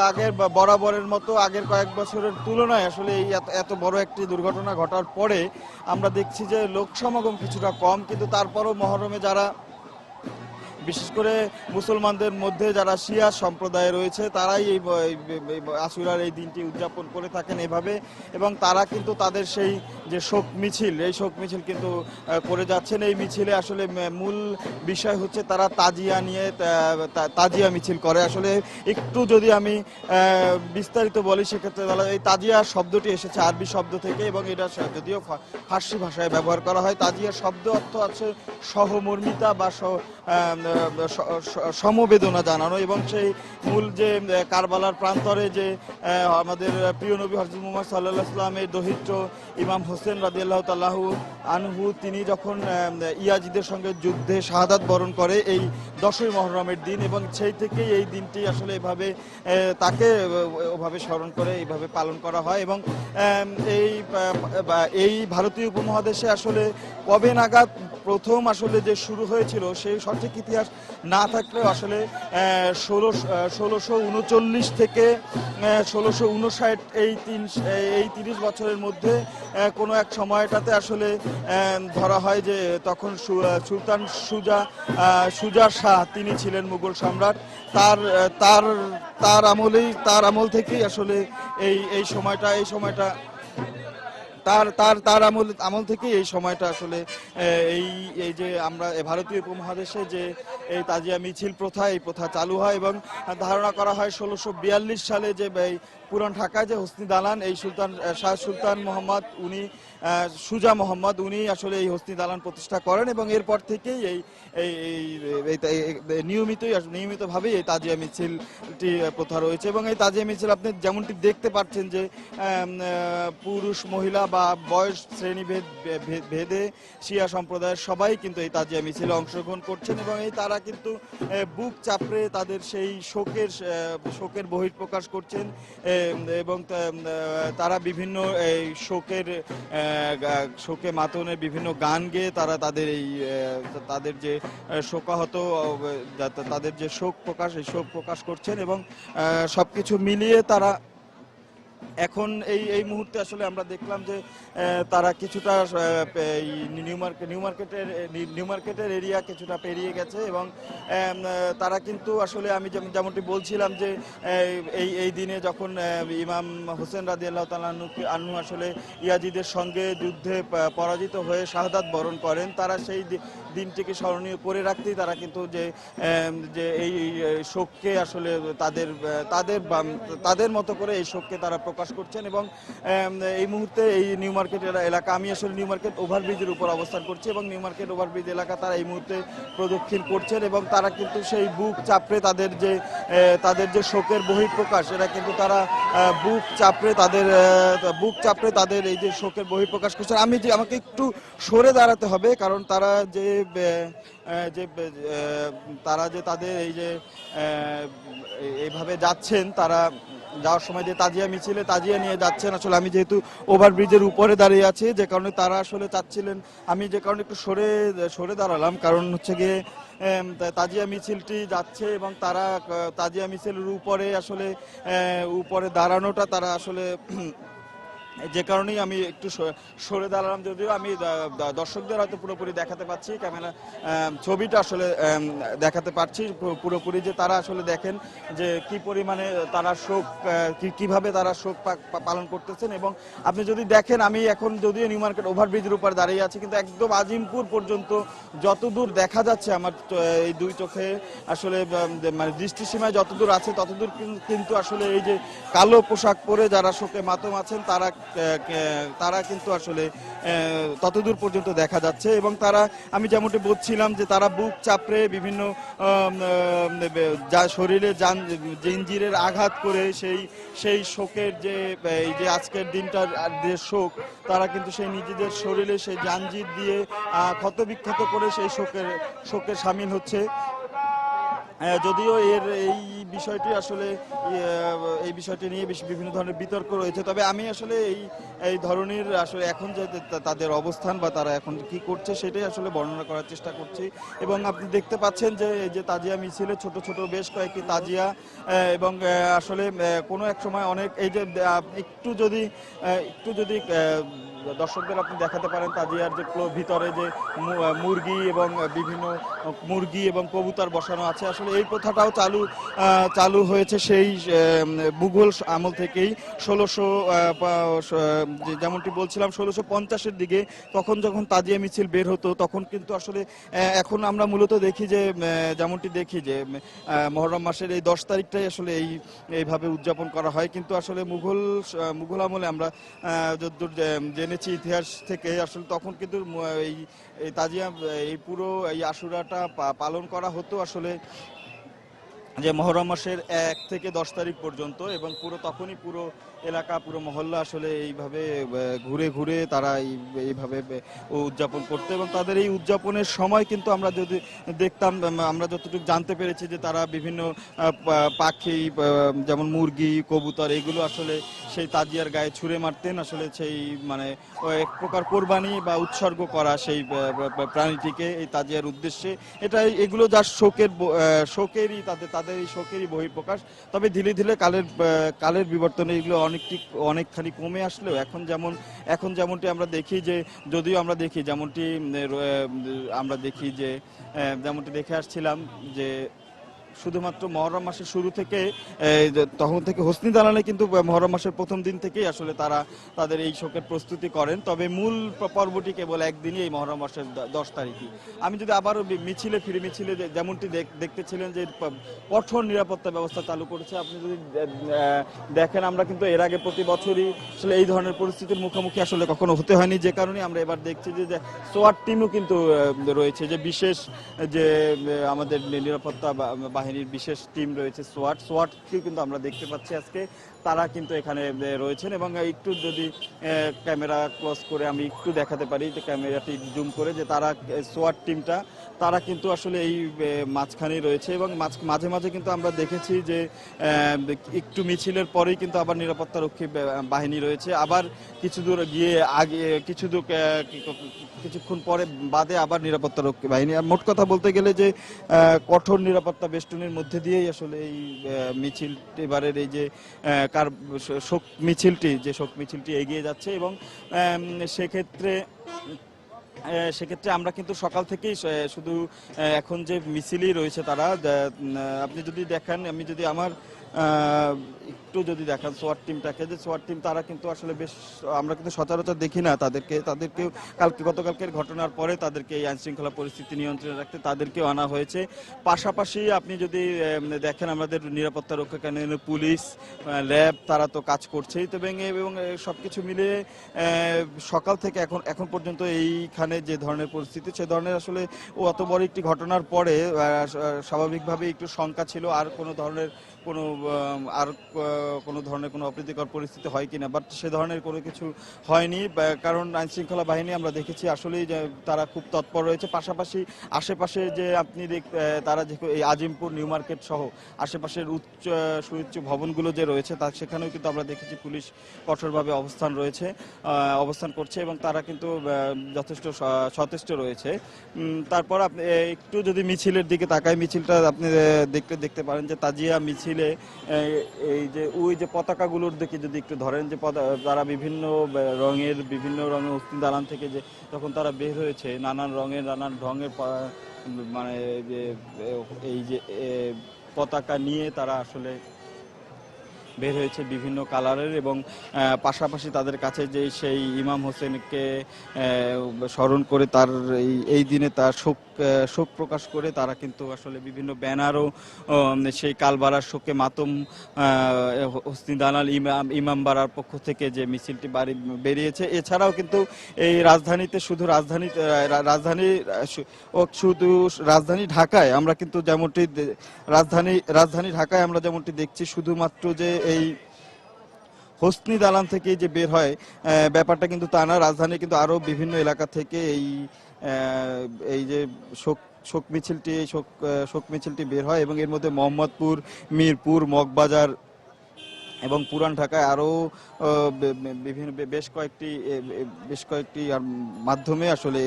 আগের বরাবরের মতো আগের কয়েক বছরের তুলনায় আসলে এই এত বড় একটি দুর্ঘটনা ঘটার পরে আমরা দেখছি যে লোক সমাগম কিছুটা কম, কিন্তু তারপরও মহরমে যারা বিশেষ করে মুসলমানদের মধ্যে যারা শিয়া সম্প্রদায় রয়েছে তারাই এই আশুরার এই দিনটি উদযাপন করে থাকেন এভাবে, এবং তারা কিন্তু তাদের সেই যে শোক মিছিল, এই শোক মিছিল কিন্তু করে যাচ্ছেন। এই মিছিলে আসলে মূল বিষয় হচ্ছে তারা তাজিয়া নিয়ে তাজিয়া মিছিল করে। আসলে একটু যদি আমি বিস্তারিত বলি সেক্ষেত্রে এই তাজিয়া শব্দটি এসেছে আরবি শব্দ থেকে এবং এটা যদিও ফার্সি ভাষায় ব্যবহার করা হয়। তাজিয়া শব্দ অর্থ আছে সহমর্মিতা বা সমবেদনা জানানো, এবং সেই মূল যে কারবালার প্রান্তরে যে আমাদের প্রিয় নবী হযরত মুহাম্মদ সাল্লাল্লাহু আলাইহি ওয়াসাল্লামের দহিত্র ইমাম হোসেন রাদিয়াল্লাহু তাআলা আনহু তিনি যখন ইয়াজিদের সঙ্গে যুদ্ধে শাহাদাত বরণ করে এই 10ই মুহররমের দিন, এবং সেই থেকেই এই দিনটি আসলে এভাবে তাকে ওভাবে স্মরণ করে এইভাবে পালন করা হয়। এবং এই ভারতীয় উপমহাদেশে আসলে কবে নাগাদ প্রথম আসলে যে শুরু হয়েছিল সেই সঠিক ইতিহাস না থাকলেও আসলে 1639 থেকে 1659 এই 30 বছরের মধ্যে কোনো এক সময়টাতে আসলে ধরা হয় যে তখন সুলতান সুজা শাহ তিনি ছিলেন মুঘল সম্রাট, তার আমল থেকেই আসলে এই সময়টা তার আমল থেকে এই সময়টা আসলে এই যে আমরা শাহ উপমহাদেশে যে এই তাজিয়া মিছিল প্রথা, এই প্রথা চালু হয়। এবং ধারণা করা হয় 1642 সালে যে পুরান ঢাকায় যে হসনি দালান এই সুলতান মোহাম্মদ সুজা মোহাম্মদ উনি আসলে এই হসনি দালান প্রতিষ্ঠা করেন, এবং এরপর থেকেই নিয়মিতভাবেই এই তাজিয়া মিছিলটি প্রথা রয়েছে। এবং এই তাজিয়া মিছিল আপনি যেমনটি দেখতে পাচ্ছেন যে পুরুষ মহিলা বা বয়স শ্রেণীভেদ ভেদে শিয়া সম্প্রদায়ের সবাই কিন্তু এই তাজিয়া মিছিলে অংশগ্রহণ করছেন, এবং তারা কিন্তু বুক চাপড়ে তাদের সেই শোকের বহিঃপ্রকাশ করছেন, এবং তারা বিভিন্ন এই শোকে মাতনের বিভিন্ন গান গেয়ে তারা তাদের যে শোকাহত তাদের যে শোক প্রকাশ করছেন। এবং সবকিছু মিলিয়ে তারা এখন এই মুহূর্তে আসলে আমরা দেখলাম যে তারা কিছুটা নিউ মার্কেটের এরিয়া কিছুটা পেরিয়ে গেছে, এবং তারা কিন্তু আসলে আমি যেমনটি বলছিলাম যে এই দিনে যখন ইমাম হোসেন রাদিয়াল্লাহু তাআলা আনহু আসলে ইয়াজিদের সঙ্গে যুদ্ধে পরাজিত হয়ে শাহাদাত বরণ করেন, তারা সেই দিনটিকে স্মরণীয় করে রাখতেই তারা কিন্তু যে এই শোককে আসলে তাদের মতো করে এই শোককে তারা প্রকাশ করছেন। এবং এই মুহূর্তে এই নিউ মার্কেট এলাকা, আমি আসলে নিউ মার্কেট ওভারব্রিজের উপর অবস্থান করছি, এবং নিউ মার্কেট ওভারব্রিজ এলাকা তারা এই মুহূর্তে প্রদক্ষিণ করছেন, এবং তারা কিন্তু সেই বুক চাপড়ে তাদের যে শোকের বহিঃপ্রকাশ, এটা কিন্তু তারা বুক চাপড়ে তাদের এই যে শোকের বহিঃপ্রকাশ করছেন। আমাকে একটু সরে দাঁড়াতে হবে, কারণ তারা তাদের এই যে এইভাবে যাচ্ছেন, তারা যাওয়ার সময় যে তাজিয়া মিছিলে তাজিয়া নিয়ে যাচ্ছেন, আসলে আমি যেহেতু ওভারব্রিজের উপরে দাঁড়িয়ে আছি যে কারণে তারা আসলে চাচ্ছিলেন, আমি যে কারণে একটু সরে দাঁড়ালাম, কারণ হচ্ছে গিয়ে তাজিয়া মিছিলটি যাচ্ছে এবং তারা তাজিয়া মিছিলের উপরে দাঁড়ানোটা তারা আসলে যে কারণেই আমি একটু সরে দাঁড়ালাম। যদিও আমি দর্শকদের হয়তো পুরোপুরি দেখাতে পাচ্ছি, ক্যামেরা ছবিটা আসলে দেখাতে পারছি পুরোপুরি, যে তারা আসলে দেখেন যে কি পরিমাণে তারা কিভাবে তারা শোক পালন করতেছেন। এবং আপনি যদি দেখেন, আমি এখন যদিও নিউ মার্কেট ওভারব্রিজের উপর দাঁড়িয়ে আছি, কিন্তু একদম আজিমপুর পর্যন্ত যতদূর দেখা যাচ্ছে আমার এই দুই চোখে আসলে মানে দৃষ্টিসীমায় যতদূর আছে ততদূর কিন্তু আসলে এই যে কালো পোশাক পরে যারা শোকে মাতম আছেন তারা তারা কিন্তু আসলে ততদূর পর্যন্ত দেখা যাচ্ছে এবং তারা আমি যেমনটি বলছিলাম যে তারা বুক চাপড়ে বিভিন্ন যা শরীরে জঞ্জিরের আঘাত করে সেই শোকের যে এই যে আজকের দিনটার যে শোক তারা কিন্তু সেই নিজেদের শরীরে সেই জাঞ্জির দিয়ে ক্ষতবিক্ষত করে সেই শোকে সামিল হচ্ছে। যদিও এই বিষয়টি আসলে এই বিষয়টি নিয়ে বিভিন্ন ধরনের বিতর্ক রয়েছে, তবে আমি আসলে এই ধরনের আসলে এখন যে তাদের অবস্থান বা তারা এখন কি করছে সেটাই আসলে বর্ণনা করার চেষ্টা করছি। এবং আপনি দেখতে পাচ্ছেন যে এই যে তাজিয়া মিছিলে ছোট ছোট বেশ কয়েকটি তাজিয়া এবং আসলে কোনো এক সময় অনেক এই যে একটু যদি দর্শকদের আপনি দেখাতে পারেন তাজিয়ার যে ভিতরে যে মুরগি এবং কবুতর বসানো আছে, আসলে এই প্রথাটাও চালু হয়েছে সেই মুঘল আমল থেকেই। 1600 যেমনটি বলছিলাম 1650-এর দিকে তখন যখন তাজিয়া মিছিল বের হতো তখন কিন্তু আসলে এখন আমরা মূলত দেখি যে যেমনটি দেখি যে মহররম মাসের এই 10 তারিখটাই আসলে এইভাবে উদযাপন করা হয়, কিন্তু আসলে মুঘল আমলে আমরা যতদূর জেনেছি ইতিহাস থেকে আসলে তখন কিন্তু এই তাজিয়া এই পুরো এই আশুরাটা পালন করা হতো আসলে যে মহররম মাসের 1 থেকে 10 তারিখ পর্যন্ত এবং তখনই পুরো এলাকা পুরো মহল্লা আসলে এইভাবে ঘুরে ঘুরে তারা এইভাবে উদযাপন করতে এবং তাদের এই উদযাপনের সময় কিন্তু আমরা যদি দেখতাম আমরা যতটুকু জানতে পেরেছি যে তারা বিভিন্ন পাখি যেমন মুরগি কবুতর এগুলো আসলে সেই তাজিয়ার গায়ে ছুঁড়ে মারতেন, আসলে সেই মানে এক প্রকার কোরবানি বা উৎসর্গ করা সেই প্রাণীটিকে এই তাজিয়ার উদ্দেশ্যে। এগুলো যার শোকেরই তাদের এই শোকেরই বহিঃপ্রকাশ। তবে ধীরে ধীরে কালের বিবর্তনে এগুলো অনেকখানি কমে আসলেও এখন যেমনটি আমরা দেখি যে যদিও আমরা দেখি যেমনটি দেখে আসছিলাম যে শুধুমাত্র মহররম মাসের শুরু থেকে তখন থেকে হোসনি দালানে কিন্তু মহররম মাসের প্রথম দিন থেকেই আসলে তারা তাদের এই শোকের প্রস্তুতি করেন, তবে মূল পর্বটি কেবল একদিনই এই মহররম মাসের 10 তারিখই। আমি যদি আবারও মিছিলে যেমনটি দেখতেছিলেন যে কঠোর নিরাপত্তা ব্যবস্থা চালু করেছে, আপনি যদি দেখেন আমরা কিন্তু এর আগে প্রতি বছরই আসলে এই ধরনের পরিস্থিতির মুখোমুখি আসলে কখনো হতে হয়নি, যে কারণে আমরা এবার দেখছি যে সোয়াট টিমও কিন্তু রয়েছে, যে বিশেষ যে আমাদের নিরাপত্তা বাহিনীর বিশেষ টিম রয়েছে সোয়াটকেও কিন্তু আমরা দেখতে পাচ্ছি আজকে তারা কিন্তু এখানে রয়েছেন। এবং একটু যদি ক্যামেরা ক্লোজ করে আমি একটু দেখাতে পারি যে ক্যামেরাটি জুম করে যে তারা সোয়াট টিমটা তারা কিন্তু আসলে এই মাঝখানেই রয়েছে এবং মাঝে মাঝে কিন্তু আমরা দেখেছি যে একটু মিছিলের পরেই কিন্তু আবার নিরাপত্তা রক্ষী বাহিনী রয়েছে, আবার কিছু দূর গিয়ে কিছুক্ষণ পরে বাদে আবার নিরাপত্তা রক্ষী বাহিনী। আর মোট কথা বলতে গেলে যে কঠোর নিরাপত্তা বেষ্টনীর মধ্যে দিয়েই আসলে এই মিছিল এবারের এই যে শোক মিছিলটি এগিয়ে যাচ্ছে এবং সেক্ষেত্রে আমরা কিন্তু সকাল থেকেই শুধু এখন যে মিছিলই রয়েছে তারা আপনি যদি দেখেন একটু যদি দেখান সোয়াট টিমটাকে, যে সোয়াট টিম তারা কিন্তু আসলে বেশ আমরা কিন্তু সচরাচর দেখি না তাদেরকেও গতকালকের ঘটনার পরে তাদেরকে এই আইন শৃঙ্খলা পরিস্থিতি নিয়ন্ত্রণে রাখতে তাদেরকেও আনা হয়েছে। পাশাপাশি আপনি যদি দেখেন আমাদের নিরাপত্তা রক্ষাকারী পুলিশ ল্যাব তারা তো কাজ করছেই, এবং সবকিছু মিলিয়ে সকাল থেকে এখন পর্যন্ত এইখানে যে ধরনের পরিস্থিতি সে ধরনের আসলে অত বড় একটি ঘটনার পরে স্বাভাবিকভাবে একটু শঙ্কা ছিল আর কোনো ধরনের কোনো অপ্রীতিকর পরিস্থিতি হয় কিনা, বাট সে ধরনের কোনো কিছু হয়নি, কারণ আইন শৃঙ্খলা বাহিনী আমরা দেখেছি আসলেই যে তারা খুব তৎপর রয়েছে। পাশাপাশি আশেপাশে যে আপনি তারা যে এই আজিমপুর নিউ মার্কেট সহ আশেপাশের সুউচ্চ ভবনগুলো যে রয়েছে সেখানেও কিন্তু আমরা দেখেছি পুলিশ কঠোরভাবে অবস্থান করছে এবং তারা কিন্তু যথেষ্ট সচেষ্ট রয়েছে। তারপর আপনি একটু যদি মিছিলের দিকে তাকায়, মিছিলটা আপনি দেখতে পারেন যে তাজিয়া মিছিলে এই যে ওই যে পতাকাগুলোর দিকে যদি একটু ধরেন যে তারা বিভিন্ন রঙের হোসনি দালান থেকে যে তখন তারা বের হয়েছে নানান ঢঙের মানে যে এই যে পতাকা নিয়ে তারা আসলে বের হয়েছে বিভিন্ন কালারের, এবং পাশাপাশি তাদের কাছে যে সেই ইমাম হোসেনকে স্মরণ করে তার এই দিনে তার শোক প্রকাশ করে তারা কিন্তু আসলে বিভিন্ন ব্যানারও সেই কালবারার শোকে মাতম হোসনি দালাল ইমামবাড়ার পক্ষ থেকে যে মিছিলটি বেরিয়েছে। এছাড়াও কিন্তু এই রাজধানীতে শুধু রাজধানী ঢাকায় আমরা কিন্তু যেমনটি রাজধানী ঢাকায় আমরা যেমনটি দেখছি, শুধুমাত্র যে এই হোসনি দালান থেকে যে বের হয় ব্যাপারটা কিন্তু তা না। রাজধানী কিন্তু আরো বিভিন্ন এলাকা থেকে এই যে শোক মিছিলটি বের হয়, এবং এর মধ্যে মোহাম্মদপুর, মিরপুর, মগবাজার এবং পুরান ঢাকায় আরো বিভিন্ন বেশ কয়েকটি মাধ্যমে আসলে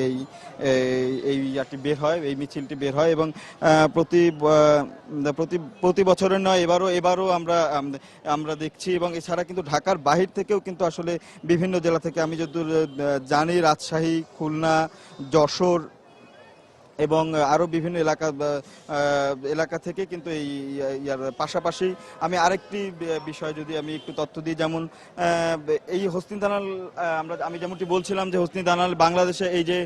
এই বের হয়, এই মিছিলটি বের হয়। এবং প্রতি বছরের নয়, এবারও আমরা দেখছি। এবং এছাড়া কিন্তু ঢাকার বাহির থেকেও কিন্তু আসলে বিভিন্ন জেলা থেকে, আমি যতদূর জানি রাজশাহী, খুলনা, যশোর এবং আরো বিভিন্ন এলাকা থেকে কিন্তু ইয়ার পাশাপাশি আমি আরেকটি বিষয় যদি আমি একটু তথ্য দিই, যেমন এই হোসনি দালাল আমি যেমনটি বলছিলাম যে হোসনি দালাল বাংলাদেশে এই যে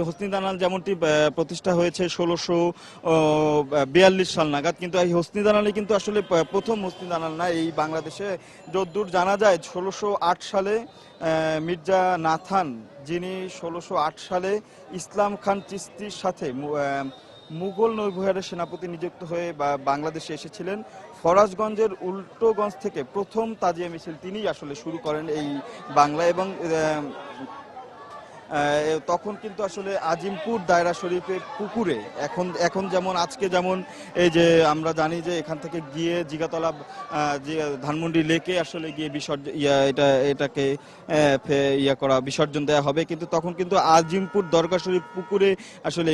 হোসনি দালাল যেমনটি প্রতিষ্ঠা হয়েছে 1642 সাল নাগাদ, কিন্তু এই হোসনি দালালই কিন্তু আসলে প্রথম হোসনি দালাল না এই বাংলাদেশে। যতদূর জানা যায় 1608 সালে মির্জা নাথান, যিনি 1608 সালে ইসলাম খান চিশতির সাথে মুঘল নৌবহরের সেনাপতি নিযুক্ত হয়ে বাংলাদেশে এসেছিলেন। ফরাজগঞ্জের উল্টোগঞ্জ থেকে প্রথম তাজিয়া মিছিল তিনিই আসলে শুরু করেন এই বাংলা। এবং তখন কিন্তু আসলে আজিমপুর দায়রা শরীফে পুকুরে এখন যেমন আজকে যেমন এই যে আমরা জানি যে এখান থেকে গিয়ে জিগাতলা ধানমন্ডি লেকে আসলে গিয়ে এটাকে বিসর্জন দেওয়া হবে, কিন্তু তখন কিন্তু আজিমপুর দরগা শরীফ পুকুরে আসলে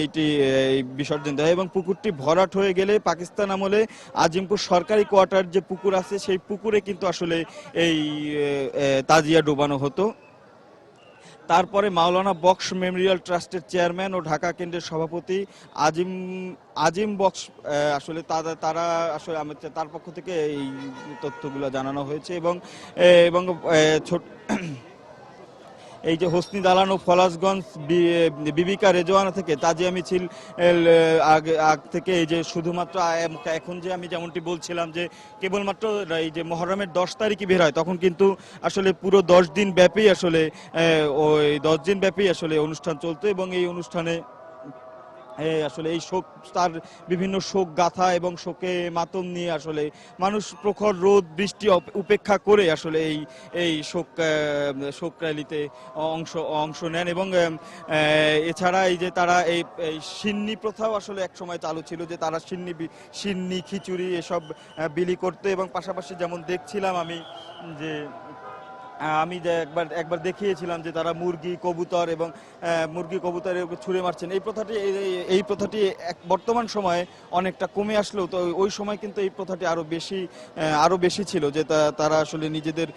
এই বিসর্জন দেওয়া হয়। এবং পুকুরটি ভরাট হয়ে গেলে পাকিস্তান আমলে আজিমপুর সরকারি কোয়ার্টার যে পুকুর আছে সেই পুকুরে কিন্তু আসলে এই তাজিয়া ডোবানো হতো। তারপরে মাওলানা বক্স মেমোরিয়াল ট্রাস্টের চেয়ারম্যান ও ঢাকা কেন্দ্রের সভাপতি আজিম বক্স আসলে তারা আসলে তার পক্ষ থেকে এই তথ্যগুলো জানানো হয়েছে। এবং এই যে হোসনি দালান ও ফলাসগঞ্জ বিবিকা রেজওয়ানা থেকে তাজিয়া মিছিল আগ থেকে এই যে শুধুমাত্র এখন যে আমি যেমনটি বলছিলাম যে কেবলমাত্র এই যে মুহররমের 10 তারিখই বের হয়, তখন কিন্তু আসলে পুরো 10 দিন ব্যাপী আসলে ওই 10 দিন ব্যাপী আসলে অনুষ্ঠান চলতো। এবং এই অনুষ্ঠানে আসলে এই শোক, তার বিভিন্ন শোক গাথা এবং শোকে মাতম নিয়ে আসলে মানুষ প্রখর রোদ বৃষ্টি উপেক্ষা করে আসলে এই শোক র্যালিতে অংশ নেন। এবং এছাড়া এই যে তারা এই সিন্নি প্রথাও আসলে এক সময় চালু ছিল, যে তারা সিন্নি খিচুড়ি এসব বিলি করতে। এবং পাশাপাশি যেমন দেখছিলাম আমি যে যে একবার দেখিয়েছিলাম যে তারা মুরগি কবুতর ছুঁড়ে মারছেন। এই প্রথাটি বর্তমান সময়ে অনেকটা কমে আসলেও তো ওই সময় কিন্তু এই প্রথাটি আরো বেশি ছিল, যে তারা আসলে নিজেদের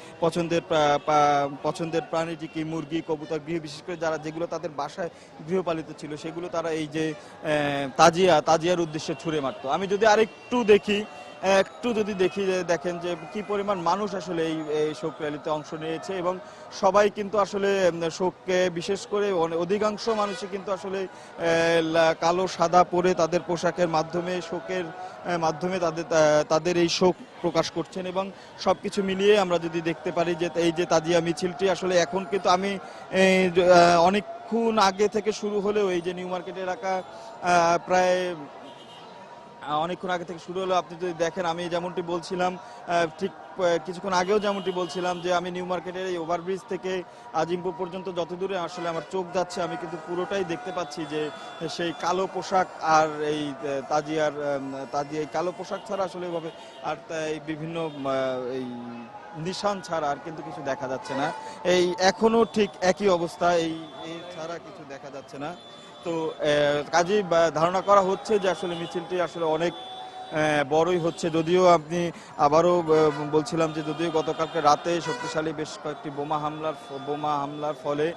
পছন্দের প্রাণীটিকে মুরগি কবুতর বিশেষ করে যেগুলো তাদের বাসায় গৃহপালিত ছিল সেগুলো তারা এই যে তাজিয়ার উদ্দেশ্যে ছুঁড়ে মারতো। আমি যদি আরেকটু দেখি দেখেন যে কি পরিমাণ মানুষ আসলে এই শোক র্যালিতে অংশ নিয়েছে। এবং সবাই কিন্তু আসলে শোককে, বিশেষ করে অধিকাংশ মানুষই কিন্তু আসলে কালো সাদা পরে তাদের পোশাকের মাধ্যমে শোকের মাধ্যমে তাদের এই শোক প্রকাশ করছেন। এবং সবকিছু মিলিয়ে আমরা যদি দেখতে পারি যে এই যে তাজিয়া মিছিলটি আসলে এখন কিন্তু আমি অনেকক্ষণ আগে থেকে শুরু হলেও এই যে নিউ মার্কেট এলাকা প্রায় অনেকক্ষণ আগে থেকে শুরু হলো। আপনি যদি দেখেন, আমি যেমনটি বলছিলাম ঠিক কিছুক্ষণ আগেও যেমনটি বলছিলাম যে আমি নিউ মার্কেটের এই ওভারব্রিজ থেকে আজিমপুর পর্যন্ত যত দূরে আসলে আমার চোখ যাচ্ছে আমি কিন্তু পুরোটাই দেখতে পাচ্ছি যে সেই কালো পোশাক আর এই তাজিয়ার কালো পোশাক ছাড়া আসলে এভাবে আর এই বিভিন্ন এই নিশান ছাড়া আর কিন্তু কিছু দেখা যাচ্ছে না। এই এখনো ঠিক একই অবস্থা, এই ছাড়া কিছু দেখা যাচ্ছে না। তো কাজেই ধারণা করা হচ্ছে যে আসলে মিছিলটি আসলে অনেক বড়ই হচ্ছে। যদিও আপনি আবারও বলছিলাম যে যদিও গতকালকে রাতে শক্তিশালী বেশ কয়েকটি বোমা হামলার ফলে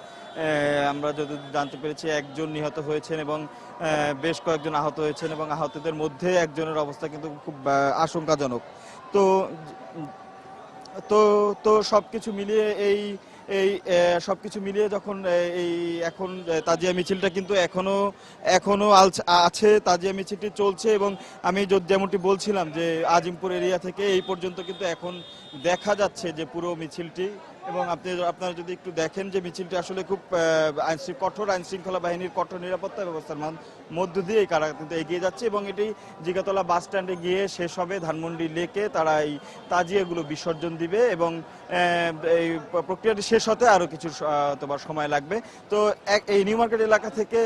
আমরা যদি জানতে পেরেছি একজন নিহত হয়েছেন এবং বেশ কয়েকজন আহত হয়েছেন, এবং আহতদের মধ্যে একজনের অবস্থা কিন্তু খুব আশঙ্কাজনক। তো তো তো সবকিছু মিলিয়ে এই এই সবকিছু মিলিয়ে যখন এই এখন তাজিয়া মিছিলটা কিন্তু এখনো আছে, তাজিয়া মিছিলটি চলছে। এবং আমি যেমনটি বলছিলাম যে আজিমপুর এরিয়া থেকে এই পর্যন্ত কিন্তু এখন দেখা যাচ্ছে যে পুরো মিছিলটি, এবং আপনারা যদি একটু দেখেন যে মিছিলটি আসলে খুব কঠোর আইন শৃঙ্খলা বাহিনীর কঠোর নিরাপত্তা ব্যবস্থার মধ্য দিয়ে এই কারা কিন্তু এগিয়ে যাচ্ছে, এবং এটি জিগাতলা বাস স্ট্যান্ডে গিয়ে শেষ হবে। ধানমন্ডি লেকে তারা এই তাজিয়াগুলো বিসর্জন দিবে, এবং এই প্রক্রিয়াটি শেষ হতে আরো কিছু তোমার সময় লাগবে। তো এই নিউ মার্কেট এলাকা থেকে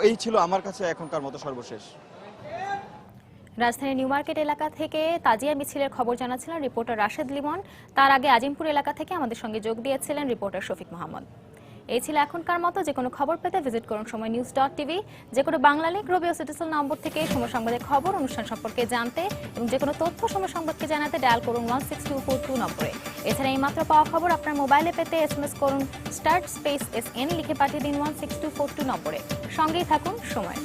এই ছিল আমার কাছে এখনকার মতো সর্বশেষ। রাজধানীর নিউ মার্কেট এলাকা থেকে তাজিয়া মিছিলের খবর জানাচ্ছিলেন রিপোর্টার রাশেদ লিমন। তার আগে আজিমপুর এলাকা থেকে আমাদের সঙ্গে যোগ দিয়েছিলেন রিপোর্টার শফিক মোহাম্মদ। এই ছিল এখনকার মতো। যে কোনো খবর পেতে ভিজিট করুন সময়নিউজ.tv। যে কোনো বাংলা লিংক রবিও সিটিসেল নম্বর থেকে সময় সংবাদের খবর অনুষ্ঠান সম্পর্কে জানতে এবং যে কোনো তথ্য সময় সংবাদকে জানাতে ডায়াল করুন 16242 নম্বরে। এছাড়া এই মাত্র পাওয়া খবর আপনার মোবাইলে পেতে SMS করুন *SN লিখে পাঠিয়ে দিন 16242 নম্বরে। সঙ্গেই থাকুন সময়।